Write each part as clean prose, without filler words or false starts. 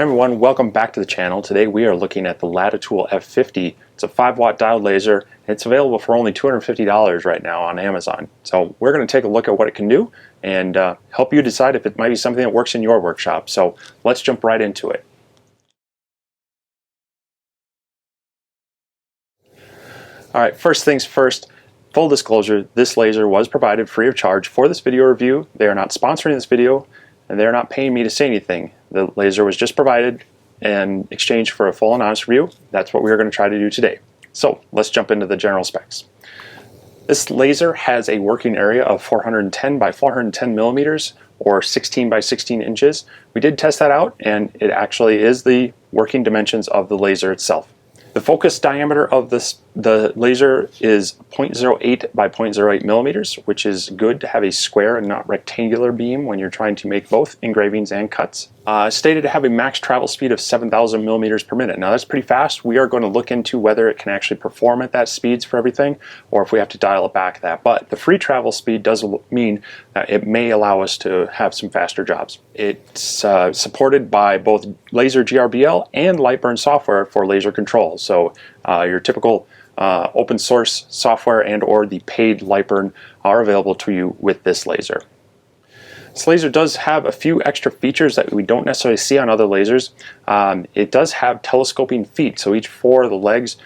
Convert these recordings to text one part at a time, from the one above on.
Hey everyone, welcome back to the channel. Today we are looking at the Latitool F50. It's a 5-watt diode laser, and it's available for only $250 right now on Amazon. So we're going to take a look at what it can do and help you decide if it might be something that works in your workshop. So let's jump right into it. Alright, first things first, full disclosure, this laser was provided free of charge for this video review. They are not sponsoring this video, and they're not paying me to say anything. The laser was just provided in exchange for a full and honest review. That's what we're going to try to do today. So let's jump into the general specs. This laser has a working area of 410 by 410 millimeters or 16 by 16 inches. We did test that out, and it actually is the working dimensions of the laser itself. The focus diameter of the laser is 0.08 by 0.08 millimeters, which is good to have a square and not rectangular beam when you're trying to make both engravings and cuts. Stated to have a max travel speed of 7,000 millimeters per minute. Now that's pretty fast. We are going to look into whether it can actually perform at that speeds for everything, or if we have to dial it back that. But the free travel speed does mean that it may allow us to have some faster jobs. It's supported by both laser GRBL and Lightburn software for laser control. So your typical open source software and or the paid Lightburn are available to you with this laser. This laser does have a few extra features that we don't necessarily see on other lasers. It does have telescoping feet, so each four of the legs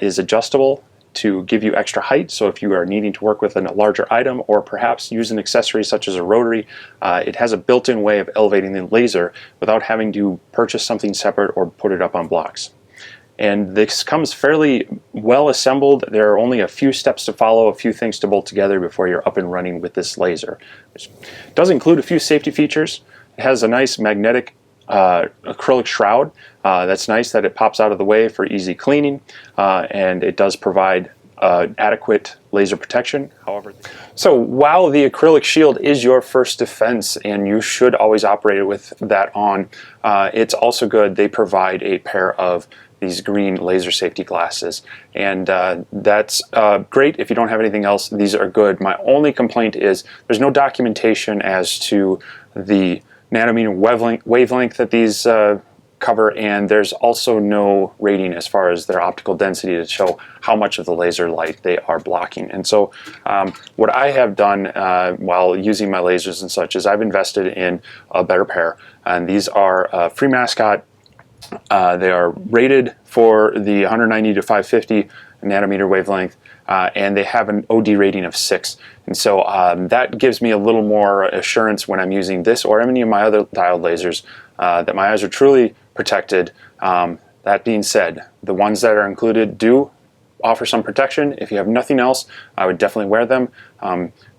is adjustable to give you extra height. So if you are needing to work with a larger item or perhaps use an accessory such as a rotary, it has a built-in way of elevating the laser without having to purchase something separate or put it up on blocks. And this comes fairly well assembled. There are only a few steps to follow, a few things to bolt together before you're up and running with this laser. It does include a few safety features. It has a nice magnetic acrylic shroud. That's nice that it pops out of the way for easy cleaning, and it does provide adequate laser protection. However, so while the acrylic shield is your first defense and you should always operate it with that on, it's also good they provide a pair of these green laser safety glasses, and that's great. If you don't have anything else, these are good. My only complaint is there's no documentation as to the nanometer wavelength that these cover, and there's also no rating as far as their optical density to show how much of the laser light they are blocking. And so what I have done while using my lasers and such is I've invested in a better pair, and these are Free Mascot. They are rated for the 190 to 550 nanometer wavelength, and they have an OD rating of 6. And so that gives me a little more assurance when I'm using this or any of my other diode lasers that my eyes are truly protected. That being said, the ones that are included do offer some protection. If you have nothing else, I would definitely wear them.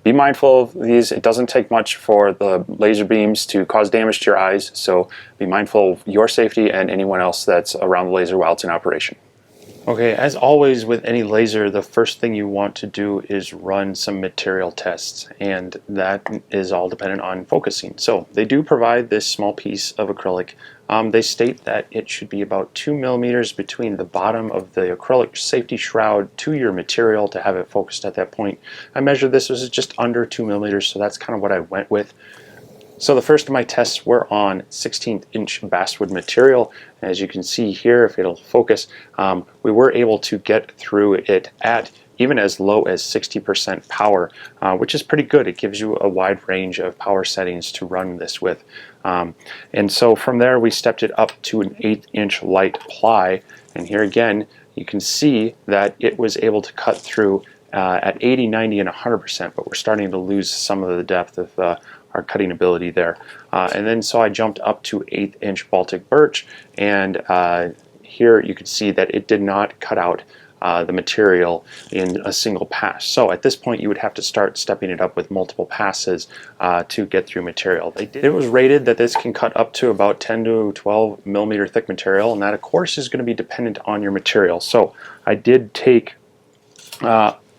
Be mindful of these. It doesn't take much for the laser beams to cause damage to your eyes, so be mindful of your safety and anyone else that's around the laser while it's in operation. Okay, as always with any laser, the first thing you want to do is run some material tests, and that is all dependent on focusing. So they do provide this small piece of acrylic. They state that it should be about 2 millimeters between the bottom of the acrylic safety shroud to your material to have it focused at that point. I measured this, was just under 2 millimeters, so that's kind of what I went with. So the first of my tests were on 16-inch basswood material. As you can see here, if it'll focus, we were able to get through it at even as low as 60% power, which is pretty good. It gives you a wide range of power settings to run this with. And so from there we stepped it up to an 1/8-inch light ply, and here again you can see that it was able to cut through at 80, 90, and 100%, but we're starting to lose some of the depth of our cutting ability there. And then so I jumped up to 1/8-inch Baltic birch, and here you can see that it did not cut out the material in a single pass. So at this point you would have to start stepping it up with multiple passes to get through material. It was rated that this can cut up to about 10 to 12 millimeter thick material, and that of course is going to be dependent on your material. So I did take,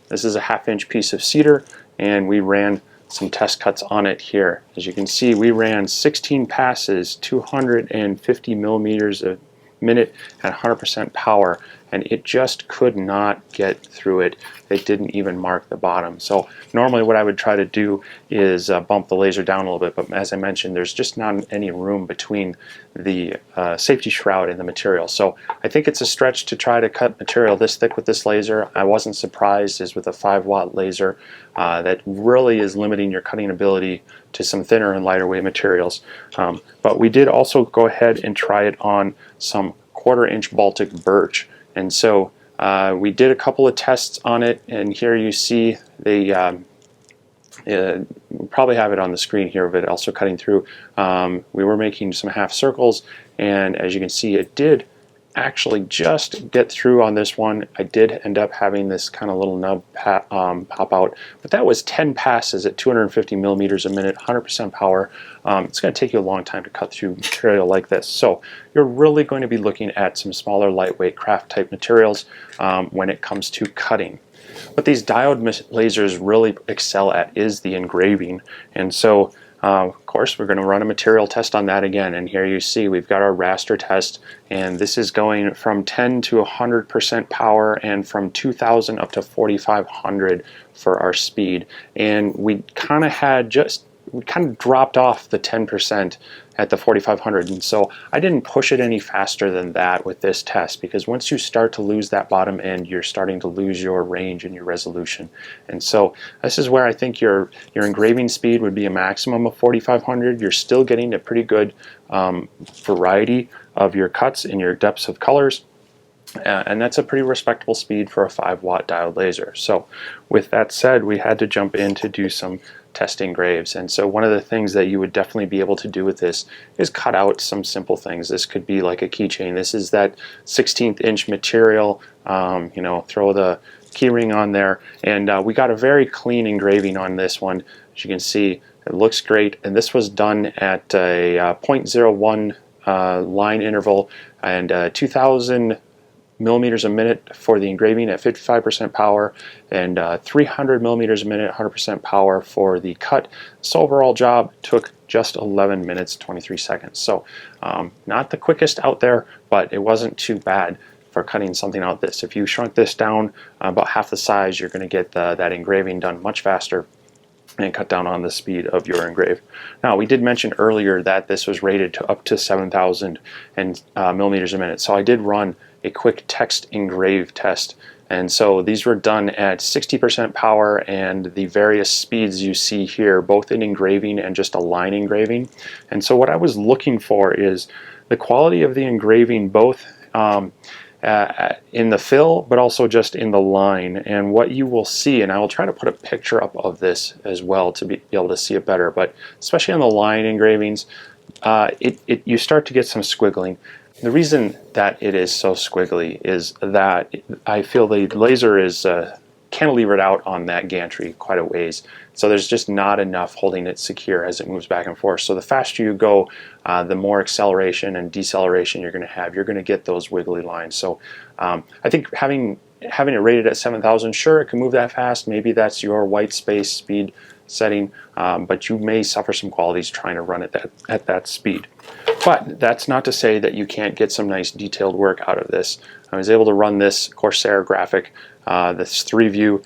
this is a 1/2-inch piece of cedar, and we ran some test cuts on it here. As you can see, we ran 16 passes, 250 millimeters a minute at 100% power, and it just could not get through it. It didn't even mark the bottom. So normally what I would try to do is bump the laser down a little bit, but as I mentioned, there's just not any room between the safety shroud and the material. So I think it's a stretch to try to cut material this thick with this laser. I wasn't surprised, as with a 5-watt laser that really is limiting your cutting ability to some thinner and lighter weight materials. But we did also go ahead and try it on some 1/4-inch Baltic birch, and so we did a couple of tests on it, and here you see they probably have it on the screen here, but also cutting through. We were making some half circles, and as you can see, it did actually just get through on this one. I did end up having this kind of little nub pop out, but that was 10 passes at 250 millimeters a minute, 100% power. It's going to take you a long time to cut through material like this. So you're really going to be looking at some smaller, lightweight craft type materials when it comes to cutting. What these diode lasers really excel at is the engraving, and so of course we're going to run a material test on that again, and here you see we've got our raster test, and this is going from 10 to 100% power and from 2000 up to 4500 for our speed, and we kind of dropped off the 10% at the 4500, and so I didn't push it any faster than that with this test, because once you start to lose that bottom end, you're starting to lose your range and your resolution. And so this is where I think your engraving speed would be a maximum of 4500. You're still getting a pretty good variety of your cuts and your depths of colors. And that's a pretty respectable speed for a 5-watt diode laser. So with that said, we had to jump in to do some test engraves, and so one of the things that you would definitely be able to do with this is cut out some simple things. This could be like a keychain. This is that 16th inch material, you know, throw the keyring on there, and we got a very clean engraving on this one. As you can see, it looks great, and this was done at a 0.01 line interval and 2000 millimeters a minute for the engraving at 55% power, and 300 millimeters a minute, 100% power for the cut. This overall job took just 11 minutes 23 seconds. So not the quickest out there, but it wasn't too bad for cutting something out this. If you shrunk this down about half the size, you're going to get that engraving done much faster and cut down on the speed of your engrave. Now, we did mention earlier that this was rated to up to 7,000 millimeters a minute, so I did run a quick text engrave test, and so these were done at 60% power and the various speeds you see here, both in engraving and just a line engraving. And so what I was looking for is the quality of the engraving, both in the fill but also just in the line. And what you will see, and I will try to put a picture up of this as well to be able to see it better, but especially on the line engravings, you start to get some squiggling. The reason that it is so squiggly is that I feel the laser is cantilevered out on that gantry quite a ways, so there's just not enough holding it secure as it moves back and forth. So the faster you go, the more acceleration and deceleration you're going to have. You're going to get those wiggly lines. So I think having it rated at 7,000, sure, it can move that fast. Maybe that's your white space speed setting, but you may suffer some qualities trying to run it at that speed. But that's not to say that you can't get some nice detailed work out of this. I was able to run this Corsair graphic, this 3-view,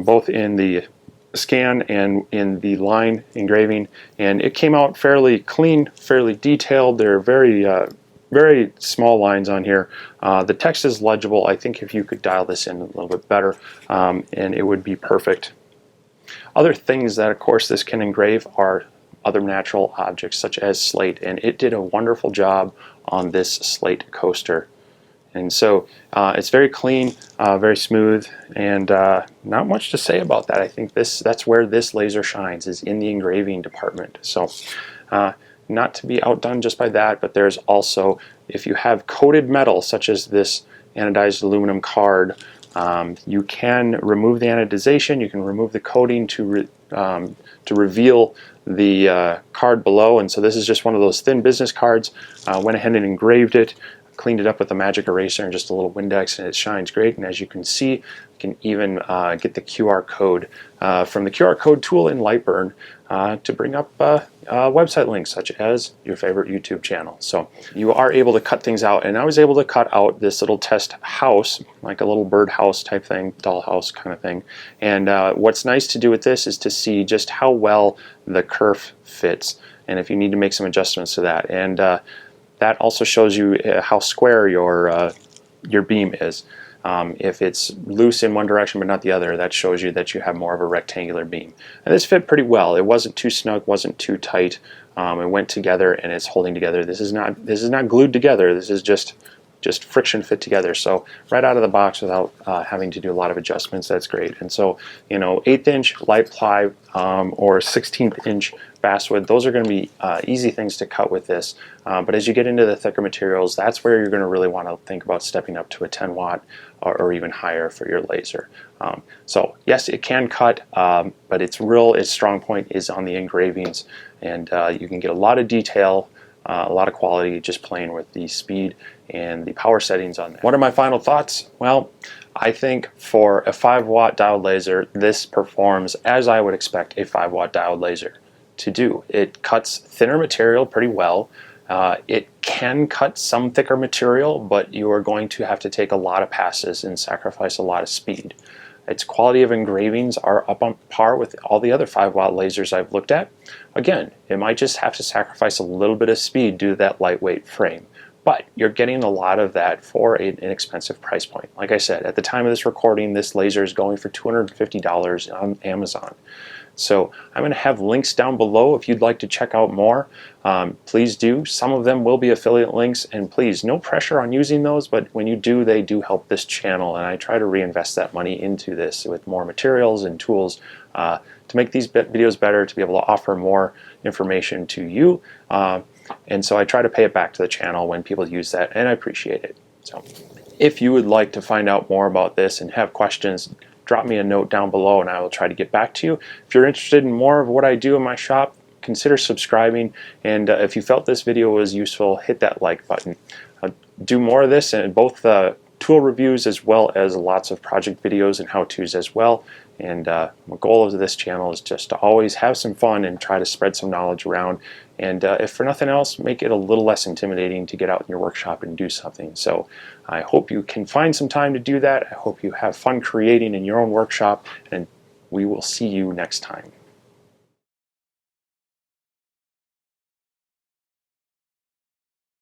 both in the scan and in the line engraving, and it came out fairly clean, fairly detailed. There are very small lines on here. The text is legible. I think if you could dial this in a little bit better, and it would be perfect. Other things that, of course, this can engrave are other natural objects such as slate, and it did a wonderful job on this slate coaster. And so it's very clean, very smooth, and not much to say about that. I think that's where this laser shines, is in the engraving department. So not to be outdone just by that, but there's also, if you have coated metal such as this anodized aluminum card, you can remove the anodization, you can remove the coating to reveal the card below. And so this is just one of those thin business cards. Went ahead and engraved it, cleaned it up with a magic eraser and just a little Windex, and it shines great. And as you can see, you can even get the QR code from the QR code tool in Lightburn to bring up website links such as your favorite YouTube channel. So you are able to cut things out, and I was able to cut out this little test house, like a little bird house type thing, dollhouse kind of thing. And what's nice to do with this is to see just how well the kerf fits, and if you need to make some adjustments to that. And that also shows you how square your beam is. If it's loose in one direction but not the other, that shows you that you have more of a rectangular beam. And this fit pretty well. It wasn't too snug, wasn't too tight. It went together and it's holding together. This is not glued together. This is just friction fit together. So right out of the box without having to do a lot of adjustments, that's great. And so, you know, 1/8 inch light ply or 1/16 inch basswood, those are going to be easy things to cut with this. But as you get into the thicker materials, that's where you're going to really want to think about stepping up to a 10 watt or even higher for your laser. So yes, it can cut, but its strong point is on the engravings, and you can get a lot of detail, a lot of quality just playing with the speed and the power settings on that. What are my final thoughts? Well, I think for a 5-watt diode laser, this performs as I would expect a 5-watt diode laser to do. It cuts thinner material pretty well. It can cut some thicker material, but you are going to have to take a lot of passes and sacrifice a lot of speed. Its quality of engravings are up on par with all the other 5-watt lasers I've looked at. Again, it might just have to sacrifice a little bit of speed due to that lightweight frame. But you're getting a lot of that for an inexpensive price point. Like I said, at the time of this recording, this laser is going for $250 on Amazon. So I'm going to have links down below if you'd like to check out more. Please do. Some of them will be affiliate links, and please, no pressure on using those, but when you do, they do help this channel, and I try to reinvest that money into this with more materials and tools to make these videos better, to be able to offer more information to you. And so I try to pay it back to the channel when people use that, and I appreciate it. So if you would like to find out more about this and have questions, drop me a note down below and I will try to get back to you. If you're interested in more of what I do in my shop, consider subscribing, and if you felt this video was useful, hit that like button. Do more of this, and both tool reviews as well as lots of project videos and how-tos as well. And the goal of this channel is just to always have some fun and try to spread some knowledge around, and if for nothing else, make it a little less intimidating to get out in your workshop and do something. So I hope you can find some time to do that. I hope you have fun creating in your own workshop, and we will see you next time.